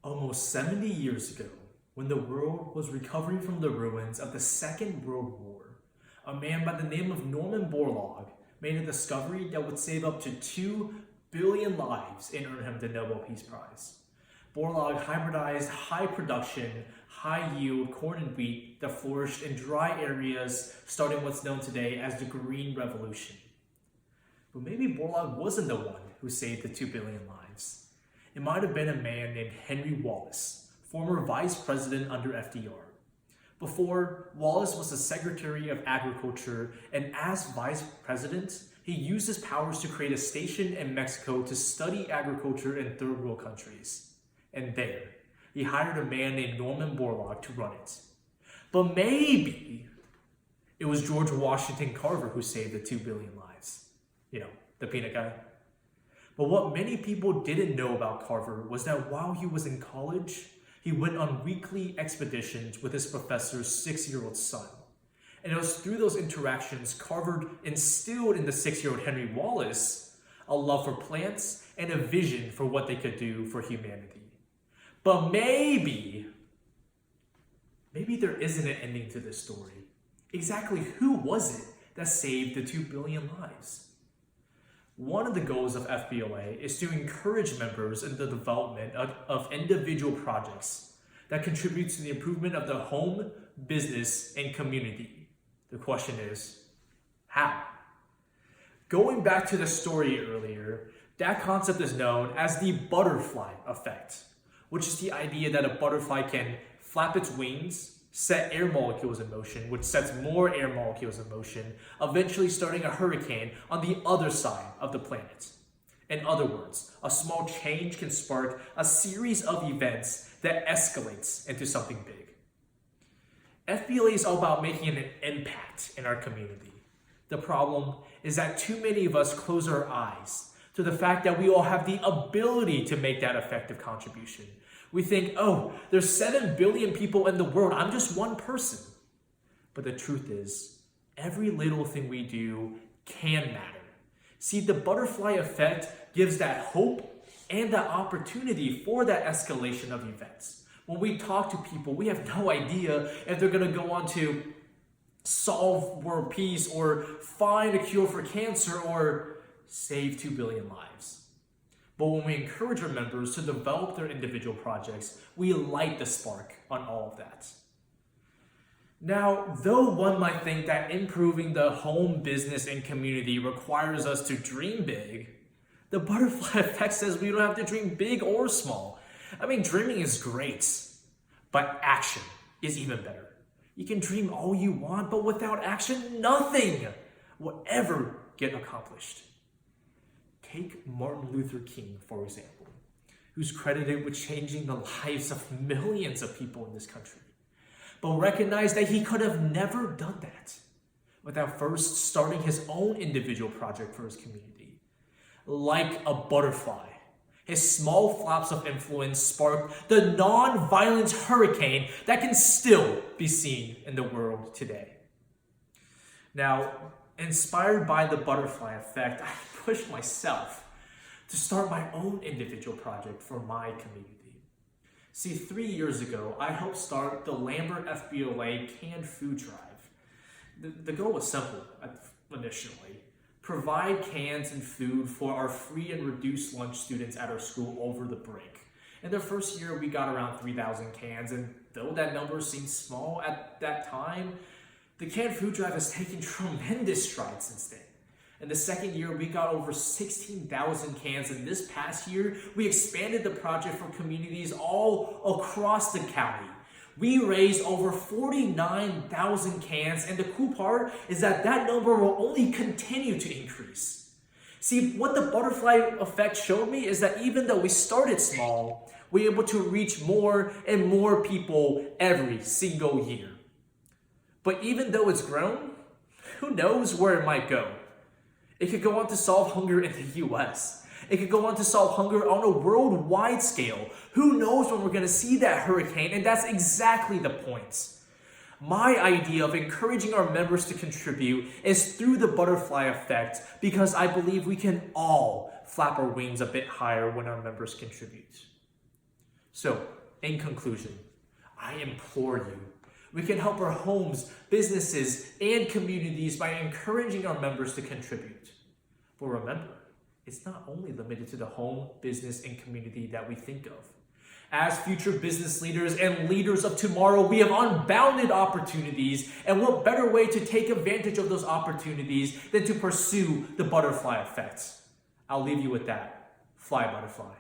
Almost 70 years ago, when the world was recovering from the ruins of the Second World War, a man by the name of Norman Borlaug made a discovery that would save up to 2 billion lives and earn him the Nobel Peace Prize. Borlaug hybridized high production, high yield corn and wheat that flourished in dry areas, starting what's known today as the Green Revolution. But maybe Borlaug wasn't the one who saved the 2 billion lives. It might have been a man named Henry Wallace, former vice president under FDR. Before, Wallace was the Secretary of Agriculture, and as vice president, he used his powers to create a station in Mexico to study agriculture in third world countries. And there, he hired a man named Norman Borlaug to run it. But maybe it was George Washington Carver who saved the 2 billion lives. You know, the peanut guy. But what many people didn't know about Carver was that while he was in college, he went on weekly expeditions with his professor's 6-year-old son. And it was through those interactions Carver instilled in the 6-year-old Henry Wallace a love for plants and a vision for what they could do for humanity. But maybe there isn't an ending to this story. Exactly who was it that saved the 2 billion lives? One of the goals of FBLA is to encourage members in the development of individual projects that contribute to the improvement of the home, business, and community. The question is, how? Going back to the story earlier, that concept is known as the butterfly effect, which is the idea that a butterfly can flap its wings, set air molecules in motion, which sets more air molecules in motion, eventually starting a hurricane on the other side of the planet. In other words, a small change can spark a series of events that escalates into something big. FBLA is all about making an impact in our community. The problem is that too many of us close our eyes to the fact that we all have the ability to make that effective contribution. We think, oh, there's 7 billion people in the world. I'm just one person. But the truth is, every little thing we do can matter. See, the butterfly effect gives that hope and that opportunity for that escalation of events. When we talk to people, we have no idea if they're going to go on to solve world peace or find a cure for cancer or save 2 billion lives. But when we encourage our members to develop their individual projects, we light the spark on all of that. Now, though one might think that improving the home, business, and community requires us to dream big, the butterfly effect says we don't have to dream big or small. I mean, dreaming is great, but action is even better. You can dream all you want, but without action, nothing will ever get accomplished. Take Martin Luther King, for example, who's credited with changing the lives of millions of people in this country, but recognize that he could have never done that without first starting his own individual project for his community. Like a butterfly, his small flaps of influence sparked the non-violent hurricane that can still be seen in the world today. Now, inspired by the butterfly effect, I pushed myself to start my own individual project for my community. See, 3 years ago, I helped start the Lambert FBLA canned food drive. The goal was simple initially. Provide cans and food for our free and reduced lunch students at our school over the break. In the first year, we got around 3,000 cans, and though that number seemed small at that time, the canned food drive has taken tremendous strides since then. In the second year, we got over 16,000 cans, and this past year, we expanded the project for communities all across the county. We raised over 49,000 cans, and the cool part is that number will only continue to increase. See, what the butterfly effect showed me is that even though we started small, we're able to reach more and more people every single year. But even though it's grown, who knows where it might go? It could go on to solve hunger in the US. It could go on to solve hunger on a worldwide scale. Who knows when we're going to see that hurricane? And that's exactly the point. My idea of encouraging our members to contribute is through the butterfly effect, because I believe we can all flap our wings a bit higher when our members contribute. So, in conclusion, I implore you, we can help our homes, businesses, and communities by encouraging our members to contribute. But remember, it's not only limited to the home, business, and community that we think of. As future business leaders and leaders of tomorrow, we have unbounded opportunities, and what better way to take advantage of those opportunities than to pursue the butterfly effect? I'll leave you with that. Fly, butterfly.